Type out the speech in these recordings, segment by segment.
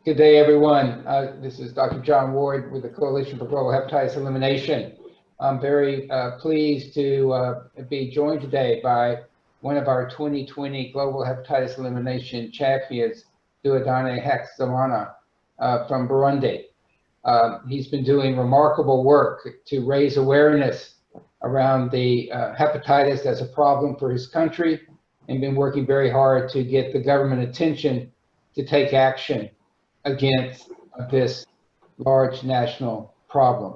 Good day, everyone. This is Dr. John Ward with the Coalition for Global Hepatitis Elimination. I'm very pleased to be joined today by one of our 2020 Global Hepatitis Elimination champions, Dieudonne Hakizimana from Burundi. He's been doing remarkable work to raise awareness around the hepatitis as a problem for his country, and been working very hard to get the government attention to take action against this large national problem.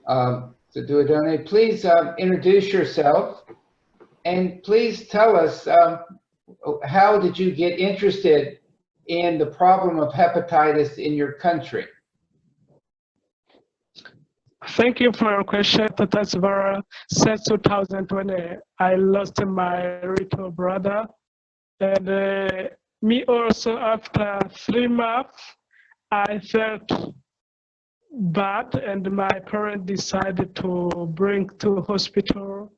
So Dieudonne, please introduce yourself, and please tell us how did you get interested in the problem of hepatitis in your country? Thank you for your question. That's very since 2020, I lost my little brother, and me also after 3 months, I felt bad, and my parents decided to bring to hospital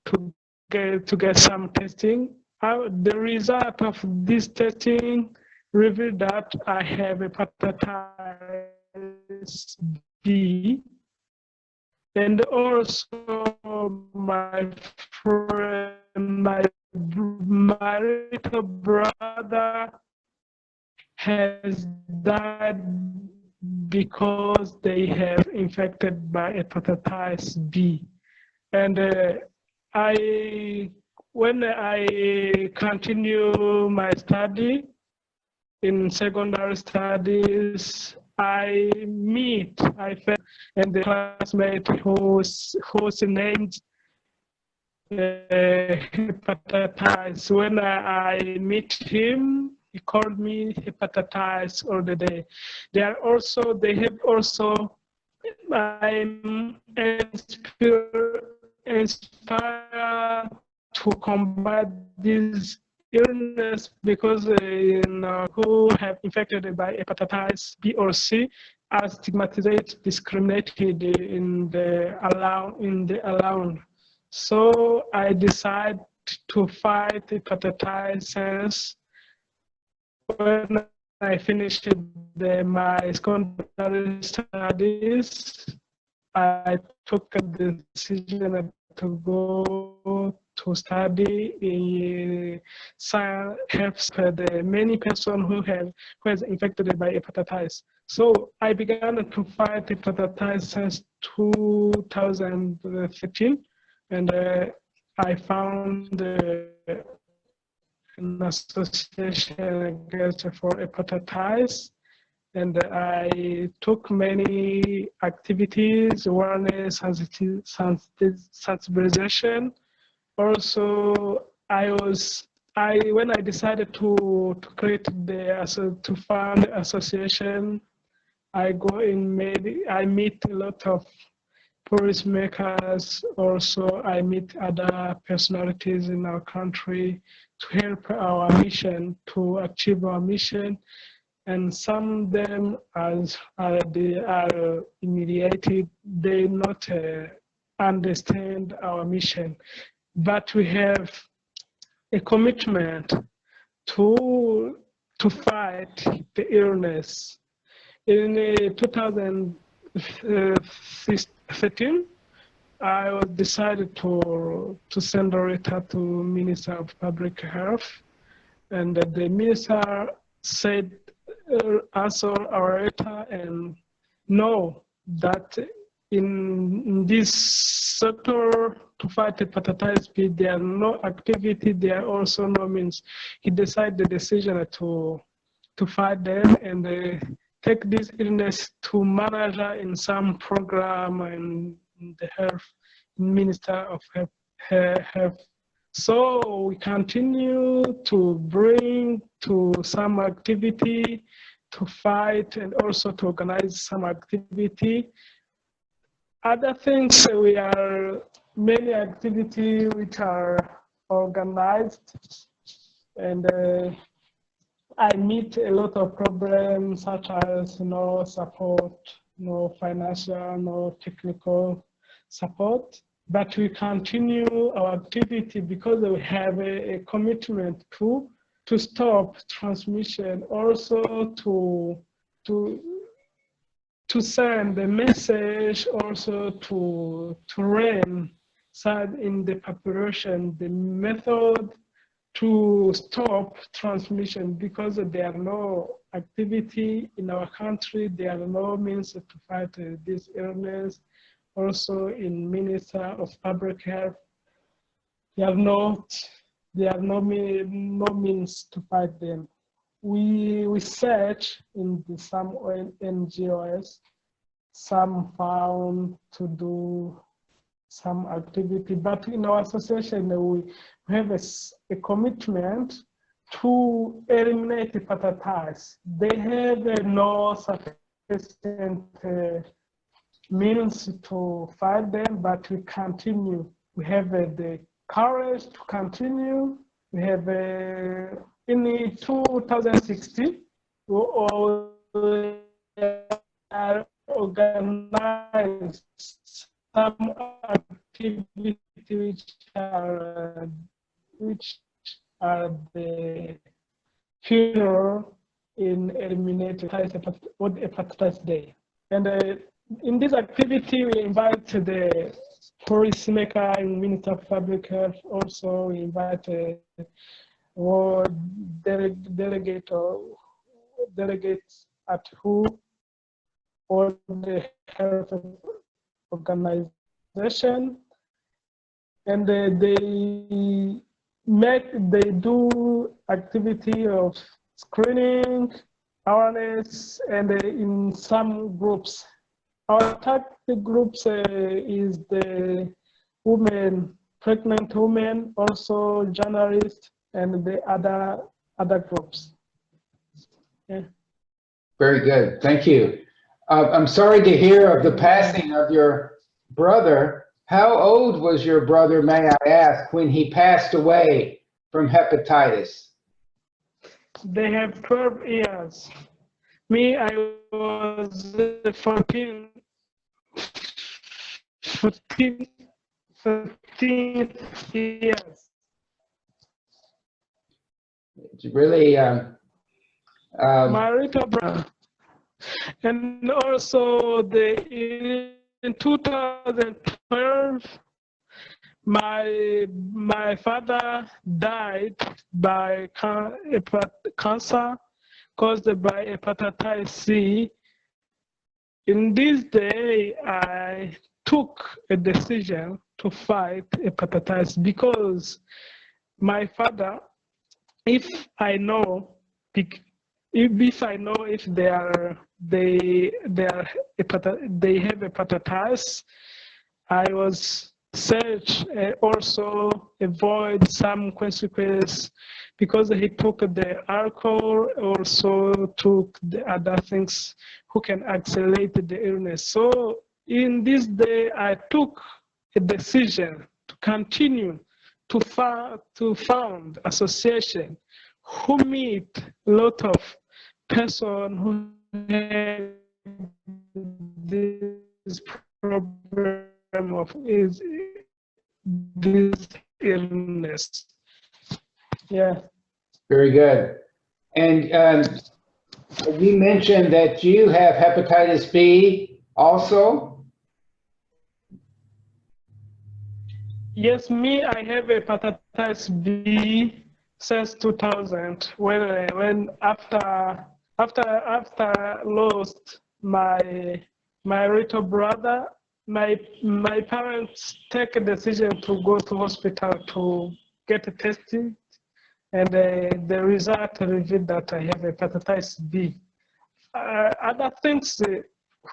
to get some testing. The result of this testing revealed that I have hepatitis B, and also my little brother has died because they have infected by hepatitis B. And when I continue my study in secondary studies, I felt and the classmate who's named hepatitis. When I meet him, he called me hepatitis all the day. They have also I'm inspired to combat this illness because who have infected by hepatitis B or C are stigmatized, discriminated in the allowance. So I decided to fight hepatitis. When I finished my secondary studies, I took a decision to go to study in science helps the many persons who is infected by hepatitis. So I began to fight hepatitis since 2013, and I found an association for hepatitis, and I took many activities, awareness, sensibilization. Also, when I decided to create to found the association, I meet a lot of policymakers. Also, I meet other personalities in our country to help our mission, to achieve our mission. And some of them, as they are humiliated, they not understand our mission. But we have a commitment to fight the illness. In 2013, I was decided to send a letter to Minister of Public Health, and the minister said, answer our letter and know that in this sector to fight hepatitis B, there are no activity, there are also no means. He decided the decision to fight them and take this illness to manage in some program and the health minister of health. So we continue to bring to some activity to fight and also to organize some activity. Other things, we are many activities which are organized, and I meet a lot of problems such as no support, no financial, no technical support. But we continue our activity because we have a commitment to to stop transmission, also to send a message, also to rain in the population the method to stop transmission, because there are no activity in our country, there are no means to fight this illness. Also in Minister of Public Health, there are no means to fight them. We search in some NGOs, some found to do some activity, but in our association we have a commitment to eliminate hepatitis. They have no sufficient means to fight them, but we continue. We have the courage to continue. We have in 2016, we organized some activities which are the funeral in eliminating hepatitis Day. And in this activity, we invite the policymaker and Minister of Public Health. Also, we invite delegates at WHO or the health organization, and they do activity of screening, awareness, and in some groups. Our target groups is the women, pregnant women, also journalists, and the other groups. Yeah. Very good, thank you. I'm sorry to hear of the passing of your brother. How old was your brother, may I ask, when he passed away from hepatitis? They have 12 years. Me, I was 14 years. It's really, my little brother. And also in 2012, my father died by cancer caused by hepatitis C. In this day, I took a decision to fight hepatitis because my father, if I know if they have hepatitis, I was search also avoid some consequences because he took the alcohol, also took the other things who can accelerate the illness. So in this day, I took a decision to continue to found association who meet a lot of person who have this problem of this illness. Yeah. Very good. And you mentioned that you have hepatitis B also? Yes, me, I have hepatitis B since 2000. When after lost my little brother, my parents take a decision to go to hospital to get tested, and the result revealed that I have hepatitis B. Other things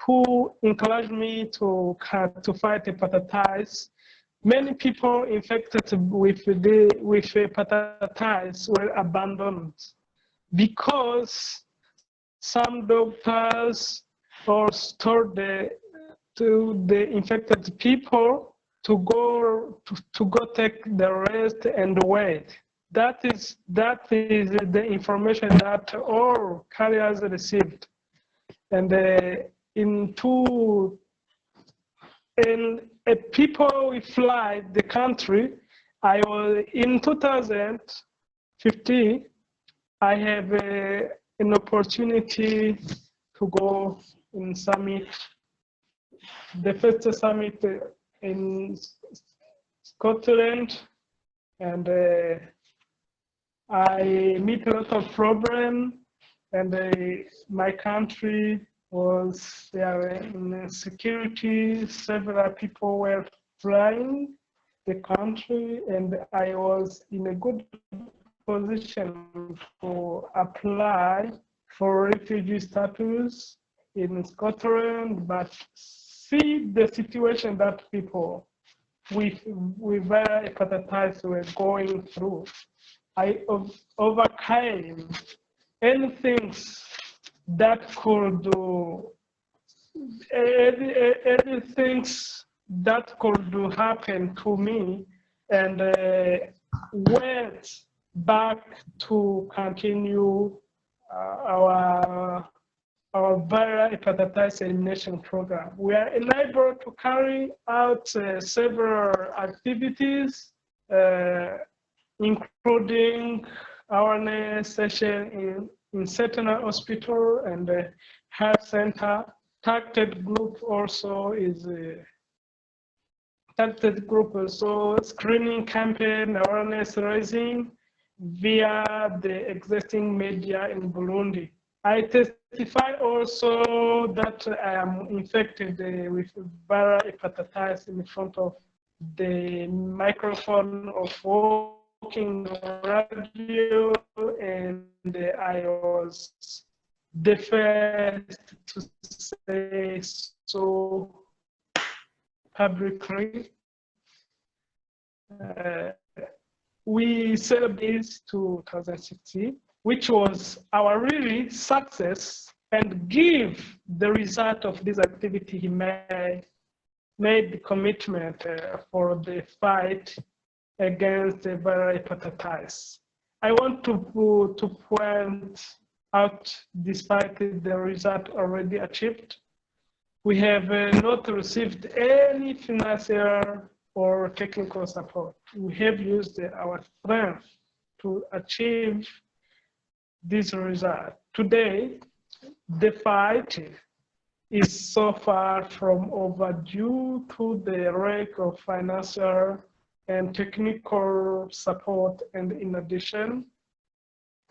who encouraged me to fight hepatitis. Many people infected with hepatitis were abandoned because some doctors told the infected people to go take the rest and wait. That is the information that all carriers received. And people fly the country. I was in 2015. I have an opportunity to go in summit, the first summit in Scotland, and I meet a lot of problems, and my country was there in security. Several people were flying the country, and I was in a good position to apply for refugee status in Scotland, but see the situation that people with viral hepatitis were going through. I overcame anything that could do, anything that could happen to me, and went back to continue our viral hepatitis elimination program. We are enabled to carry out several activities, including awareness session in Sentinel Hospital and health center. Targeted group also is targeted group also screening campaign, awareness raising via the existing media in Burundi. I testify also that I am infected with viral hepatitis in front of the microphone of walking radio, and I was the first to say so publicly. We celebrated 2016, which was our really success, and give the result of this activity he made the commitment for the fight against the viral hepatitis. I want to point out, despite the result already achieved, we have not received any financial or technical support. We have used our strength to achieve this result. Today, the fight is so far from overdue to the lack of financial and technical support, and in addition,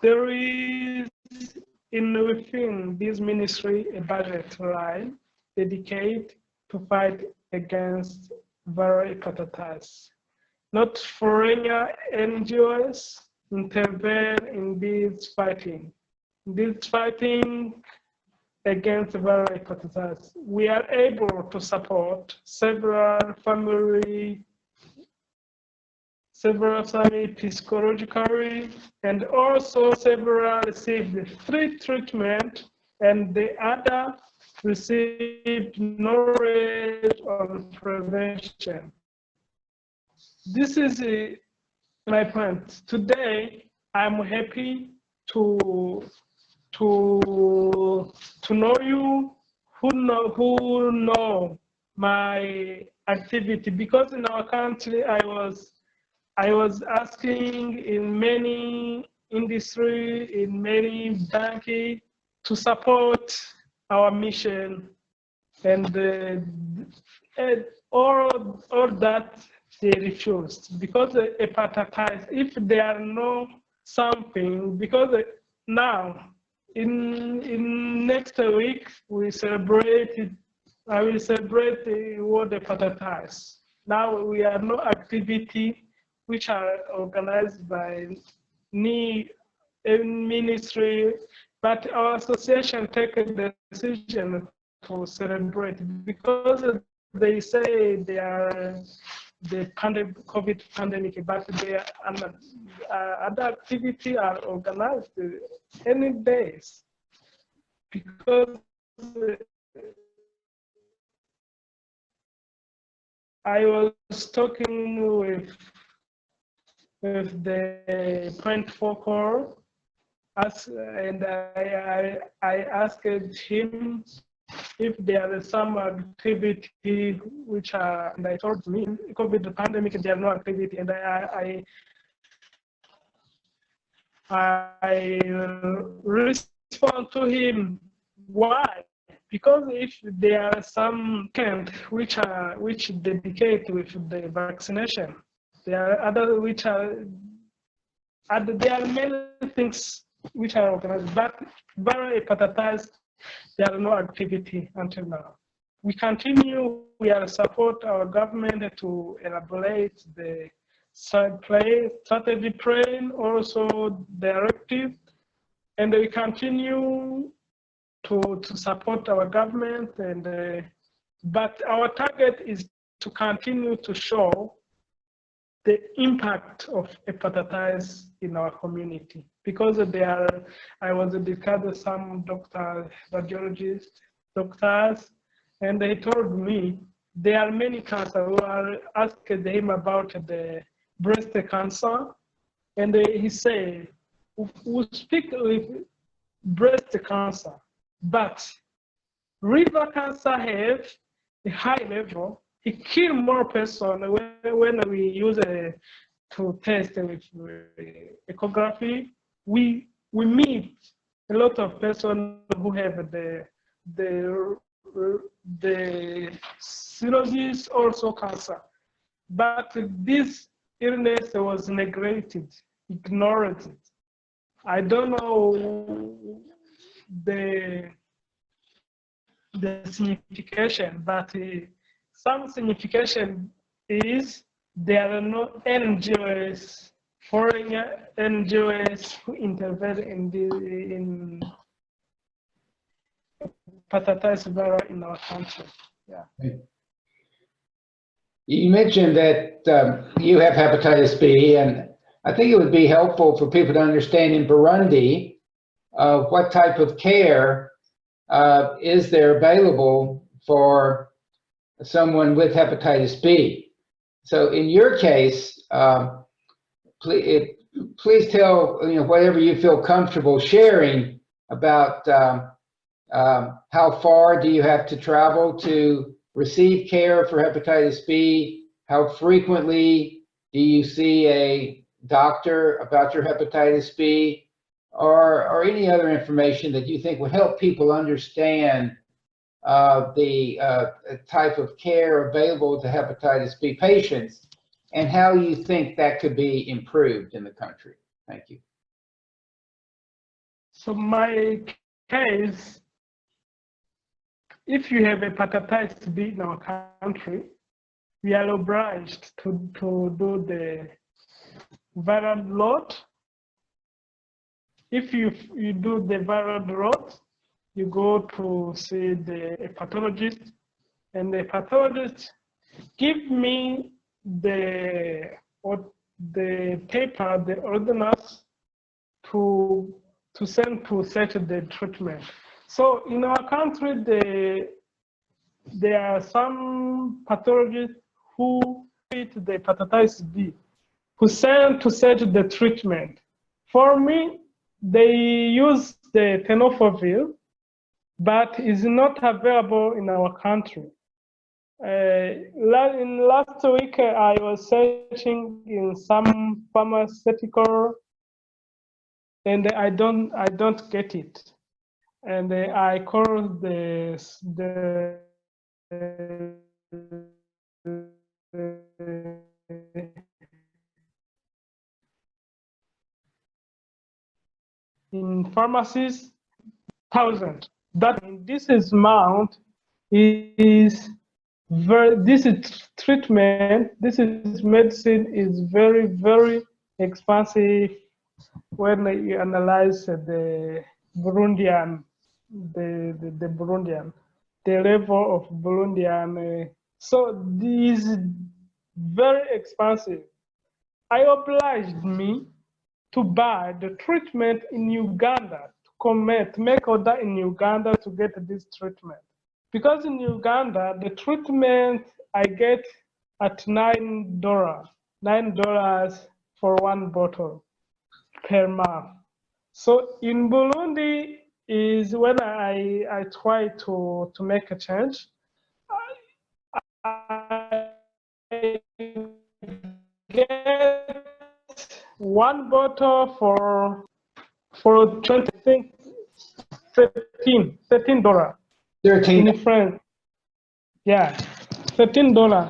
there is within this ministry a budget line dedicated to fight against viral hepatitis. Not foreign NGOs intervene in this fighting. This fighting against viral hepatitis, we are able to support several family psychologically, and also several received free treatment, and the other received knowledge on prevention. This is my point. Today, I'm happy to know you, who know my activity, because in our country I was asking in many industry, in many banking, to support our mission, and all that they refused, because hepatitis, if there are no something, because now in next week I will celebrate the World Hepatitis. Now we are no activity which are organized by any ministry, but our association take a decision to celebrate, because they say they are the COVID pandemic, but their other activity are organized any days, because I was talking with the point focal, and I asked him if there is some activity which are, and I told me COVID pandemic, there are no activity, and I respond to him, why? Because if there are some camps which dedicate with the vaccination, there are others which are, there are many things which are organized, but viral hepatitis, there are no activity until now. We continue, we are support our government to elaborate the strategy plan, also directive, and we continue to support our government, and but our target is to continue to show the impact of hepatitis in our community, because I was discussing some doctors, radiologists, doctors, and they told me there are many cancers who are asking him about the breast cancer, and he said, we speak with breast cancer, but liver cancer have a high level. It kills more persons when we use to test with ecography. We meet a lot of persons who have the cirrhosis, also cancer. But this illness was neglected, ignored. I don't know the signification, but some signification is there are no NGOs, foreign NGOs who intervene in hepatitis virus in our country. Yeah. You mentioned that you have hepatitis B, and I think it would be helpful for people to understand in Burundi what type of care is there available for someone with hepatitis B. So in your case, please tell whatever you feel comfortable sharing about how far do you have to travel to receive care for hepatitis B? How frequently do you see a doctor about your hepatitis B? Or any other information that you think would help people understand the type of care available to hepatitis B patients and how you think that could be improved in the country. Thank you. So my case, if you have hepatitis B in our country, we are obliged to do the viral load. If you do the viral load, you go to see the hepatologist, and the hepatologist give me the paper, the ordinance to send to set the treatment. So in our country, there are some pathologists who treat the hepatitis B, who send to set the treatment. For me, they use the tenofovir, but is not available in our country. In last week, I was searching in some pharmaceutical, and I don't get it. And I called the in pharmacies, 1,000. That this is amount is this is treatment. This is medicine is very, very expensive when you analyze the Burundian, the Burundian, the level of Burundian. So this is very expensive. I obliged me to buy the treatment in Uganda, to make order in Uganda to get this treatment. Because in Uganda, the treatment I get at $9 for one bottle per month. So in Burundi is when I try to make a change. I get one bottle for for 20, I think $13. 13. In France. Yeah, $13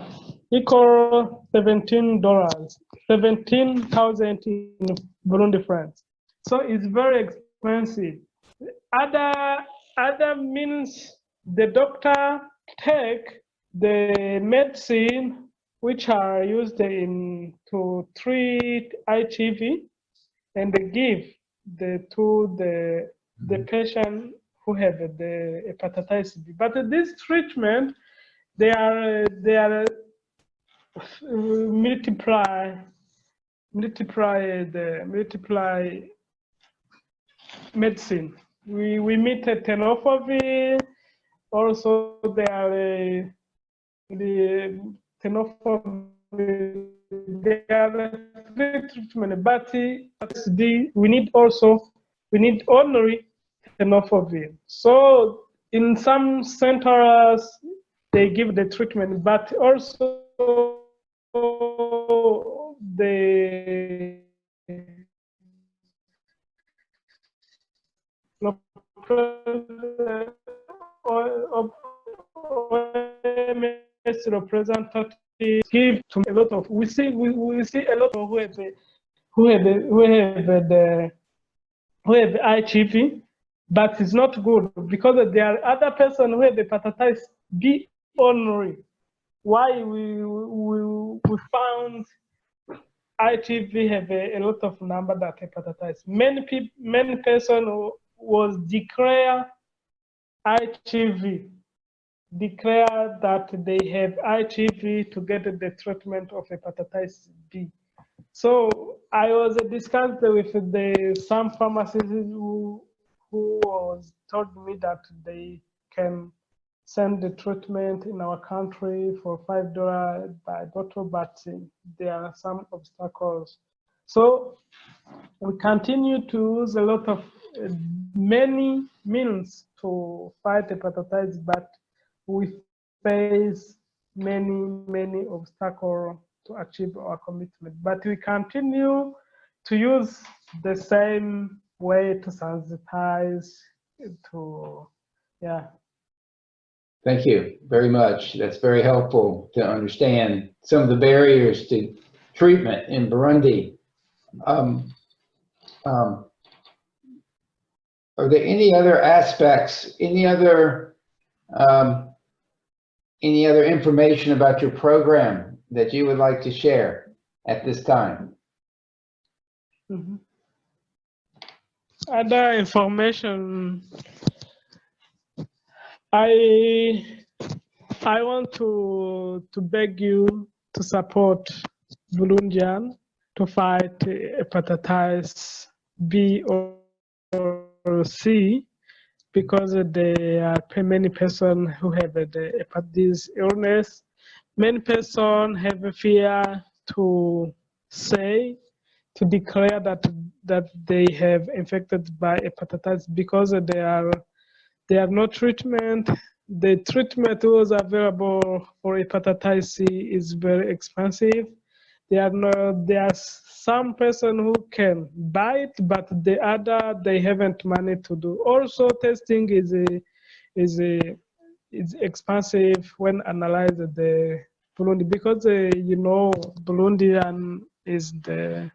equal $17, 17,000 in Burundi francs. So it's very expensive. Other means the doctor take the medicine which are used to treat HIV, and they give to the patient who have the hepatitis B. But this treatment, they are multiply medicine. We meet a tenofovir. Also, they are the tenofovir. They are three treatment, but we need only tenofovir. So in some centers they give the treatment, but also the OMS representatives give to a lot of. We see a lot of who have HIV, but it's not good because there are other persons who have hepatitis B only. Why we found HIV have a lot of number that hepatitis. Many person was declare HIV, declare that they have HIV to get the treatment of hepatitis B. So I was discussed with some pharmacists who was told me that they can send the treatment in our country for $5 by bottle, but there are some obstacles. So we continue to use a lot of many means to fight hepatitis, but we face many obstacles to achieve our commitment. But we continue to use the same way to sensitize, yeah. Thank you very much. That's very helpful to understand some of the barriers to treatment in Burundi. Are there any other aspects, any other information about your program that you would like to share at this time? Mm-hmm. Other information, I want to beg you to support Burundian to fight hepatitis B or C, because there are many persons who have this illness. Many persons have a fear to declare that they have infected by hepatitis because there are no treatment. The treatment was available for hepatitis C is very expensive. There are some person who can buy it, but the other they haven't money to do. Also, testing is expensive when analyzed the Burundi, because Burundian is the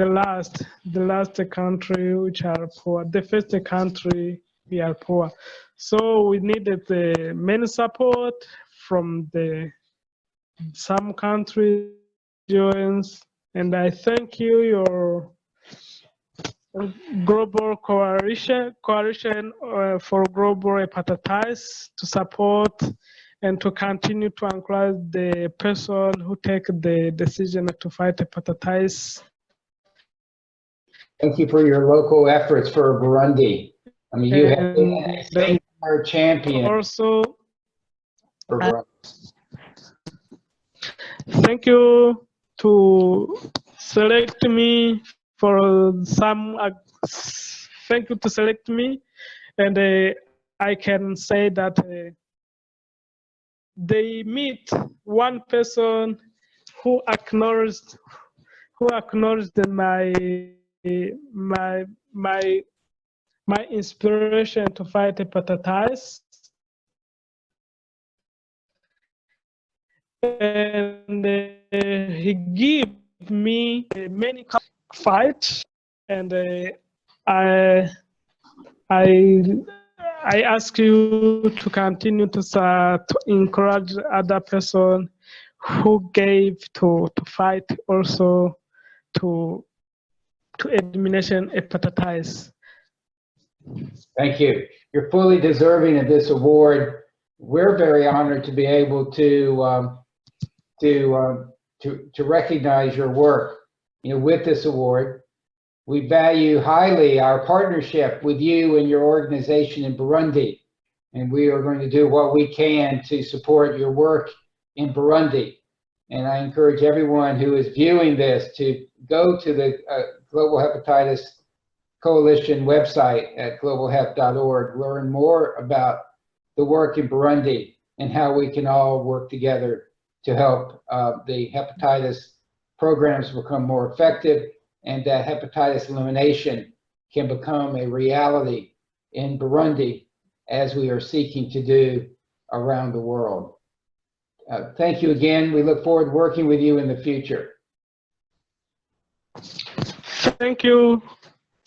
last country which are poor. The first country we are poor, so we needed many support from some countries, and I thank you, your global coalition for global hepatitis, to support and to continue to encourage the person who take the decision to fight hepatitis. Thank you for your local efforts for Burundi. I mean, you have been a senior champion. Also, for Burundi. Thank you to select me for some. Thank you to select me, and I can say that they meet one person who acknowledged my my my my inspiration to fight hepatitis, and he gave me many fights, and I I ask you to continue to encourage other person who gave to fight also to elimination hepatitis. Thank you. You're fully deserving of this award. We're very honored to be able to recognize your work, with this award. We value highly our partnership with you and your organization in Burundi, and we are going to do what we can to support your work in Burundi. And I encourage everyone who is viewing this to go to the Global Hepatitis Coalition website at globalhep.org, learn more about the work in Burundi and how we can all work together to help the hepatitis programs become more effective, and that hepatitis elimination can become a reality in Burundi as we are seeking to do around the world. Thank you again. We look forward to working with you in the future. Thank you.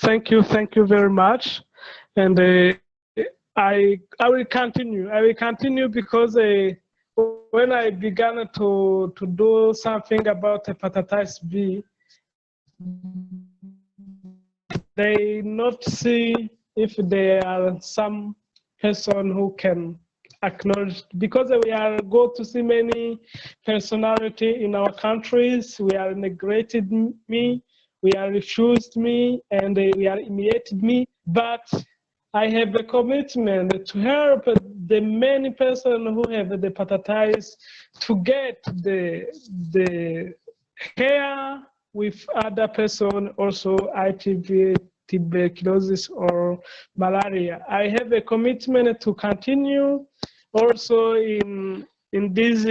Thank you very much. And I will continue. I will continue because when I began to do something about hepatitis B, they not see if there are some person who can acknowledge, because we are go to see many personality in our countries. We are neglected me, we are refused me, and we are humiliated me. But I have a commitment to help the many person who have the hepatitis to get the care with other person, also HIV, tuberculosis, or malaria. I have a commitment to continue also in this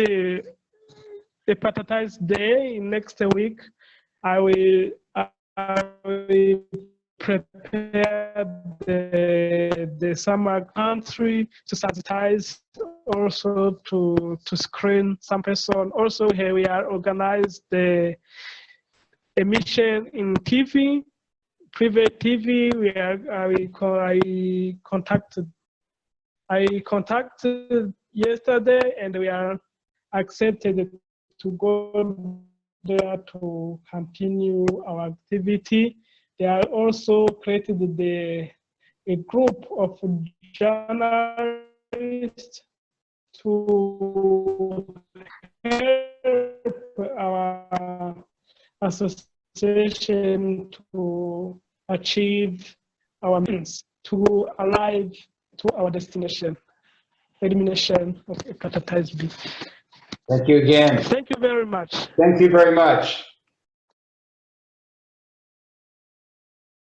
hepatitis day next week. I will prepare the summer country to sensitize, also to screen some person. Also here we are organized the emission in TV, private TV. I contacted yesterday, and we are accepted to go there to continue our activity. They are also created a group of journalists to help our association to achieve our means, to arrive to our destination, elimination of hepatitis B. Thank you again. Thank you very much. Thank you very much.